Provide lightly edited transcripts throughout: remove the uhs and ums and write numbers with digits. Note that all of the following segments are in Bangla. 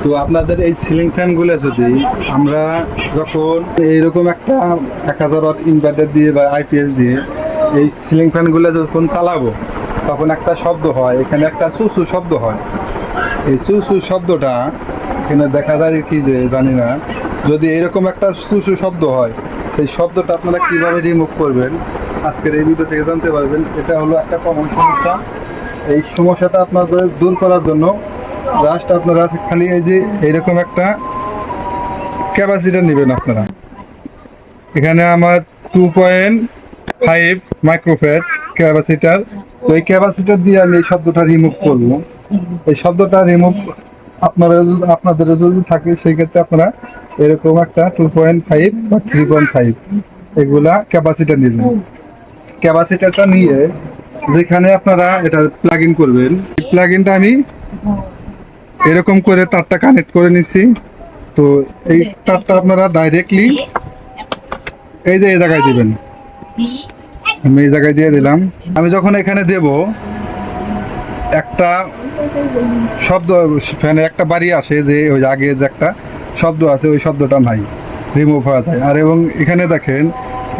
তো আপনাদের এই সিলিং ফ্যানগুলো যদি আমরা যখন এইরকম একটা 1000 ওয়াট ইনভার্টার দিয়ে বা আইপিএস দিয়ে এই সিলিং ফ্যানগুলো যখন চালাবো তখন একটা শব্দ হয়, এখানে একটা সুসু শব্দ হয়। এই সুসু শব্দটা এখানে দেখা যায় কি যে জানি না, যদি এরকম একটা সুসু শব্দ হয় সেই শব্দটা আপনারা কিভাবে রিমুভ করবেন আজকের এই ভিডিও থেকে জানতে পারবেন। এটা হলো একটা কমন সমস্যা। এই সমস্যাটা আপনাদের দূর করার জন্য জাস্ট আপনারা খালি এই যে এইরকম একটা ক্যাপাসিটার নেবেন আপনারা। এখানে আমার 2.5 মাইক্রোফ্যারাড ক্যাপাসিটার। তো এই ক্যাপাসিটার দিয়ে আমি এই শব্দটা রিমুভ করবো। এই শব্দটা রিমুভ আপনাদের যদি থাকে সেই ক্ষেত্রে আপনারা এরকম একটা 2.5 বা 3.5 এগুলা ক্যাপাসিটার নেবেন। ক্যাপাসিটারটা নিয়ে যেখানে আপনারা এটা প্লাগ ইন করবেন, এই প্লাগ ইনটা আমি এরকম করে তারটা কানেক্ট করে নিচ্ছি। তো এই তারটা আপনারা ডাইরেক্টলি এই যে এই জায়গায় দিবেন। আমি এই জায়গায় দিয়ে দিলাম। আমি যখন এখানে দেব একটা শব্দ ফ্যানে একটা বাড়ি আসে যে ওই আগে যে একটা শব্দ আছে ওই শব্দটা নাই, রিমুভ হয়ে যায়। আর এবং এখানে দেখেন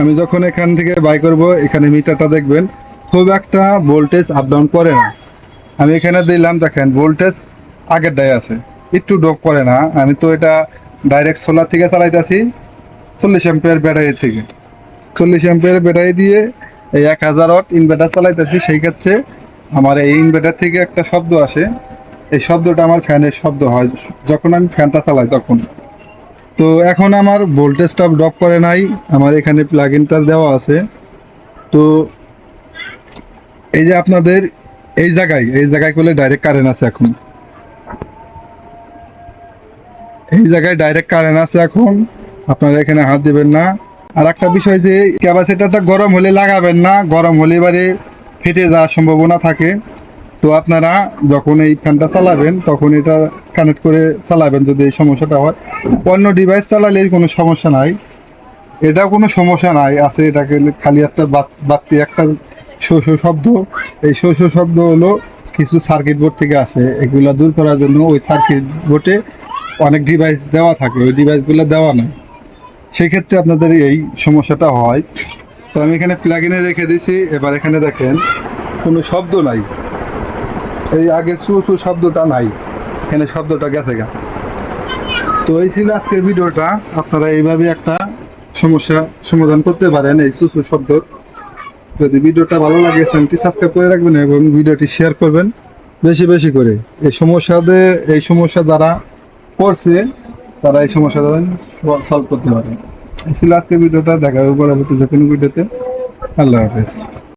আমি যখন এখান থেকে বাই করব এখানে মিটারটা দেখবেন খুব একটা ভোল্টেজ আপ ডাউন করে না। আমি এখানে দিলাম, দেখেন ভোল্টেজ আগের ডাই আছে, একটু ড্রপ করে না। আমি তো এটা ডাইরেক্ট সোলার থেকে চালাইতেছি 40 অ্যাম্পিয়ার ব্যাটারি থেকে। 40 অ্যাম্পিয়ার ব্যাটারি দিয়ে এই 1000 ওয়াট ইনভার্টার চালাইতেছি। সেই ক্ষেত্রে আমার এই ইনভার্টার থেকে একটা শব্দ আসে, এই শব্দটা আমার ফ্যানের শব্দ হয় যখন আমি ফ্যানটা চালাই তখন। তো এখন আমার ভোল্টেজটা ড্রপ করে নাই, আমার এখানে প্লাগ ইনটা দেওয়া আছে। তো এই যে আপনাদের এই জায়গায় করলে ডাইরেক্ট কারেন্ট আছে। এখন এই জায়গায় ডাইরেক্ট কারেন্ট আছে, এখন আপনারা এখানে হাত দিবেন না। আর একটা বিষয় যে ক্যাপাসিটারটা গরম হলে লাগাবেন না, গরম হলে এবারে ফেটে যাওয়ার সম্ভাবনা থাকে। তো আপনারা যখন এই ফ্যানটা চালাবেন তখন এটা কানেক্ট করে চালাবেন যদি এই সমস্যাটা হয়। অন্য ডিভাইস চালালে কোনো সমস্যা নাই, এটা কোনো সমস্যা নাই। আছে এটাকে খালি একটা বাড়তি একটা শো শো শব্দ। এই শো শো শব্দ হলো কিছু সার্কিট বোর্ড থেকে আসে, এগুলা দূর করার জন্য ওই সার্কিট বোর্ডে অনেক ডিভাইস দেওয়া থাকে, ওই ডিভাইসগুলো দেওয়া নয়, সেক্ষেত্রে আপনাদের এই সমস্যাটা হয়। তো আমি এখানে প্লাগ ইনে রেখে দিয়েছি। এবার এখানে দেখেন কোনো শব্দ নাই, এই আগে সু সু শব্দটা নাই, এখানে শব্দটা গেছে গা। তো এই ছিল আজকের ভিডিওটা। আপনারা এইভাবে একটা সমস্যা সমাধান করতে পারেন এই সু সু শব্দ। যদি ভিডিওটা ভালো লাগে চ্যানেলটি সাবস্ক্রাইব করে রাখবেন এবং ভিডিওটি শেয়ার করবেন বেশি বেশি করে। এই সমস্যা যারা করছে তারা এই সমস্যাটা সলভ করতে পারে। এই ছিল আজকের ভিডিওটা। দেখা হবে পরবর্তী যে কোনো ভিডিওতে। আল্লাহ হাফেজ।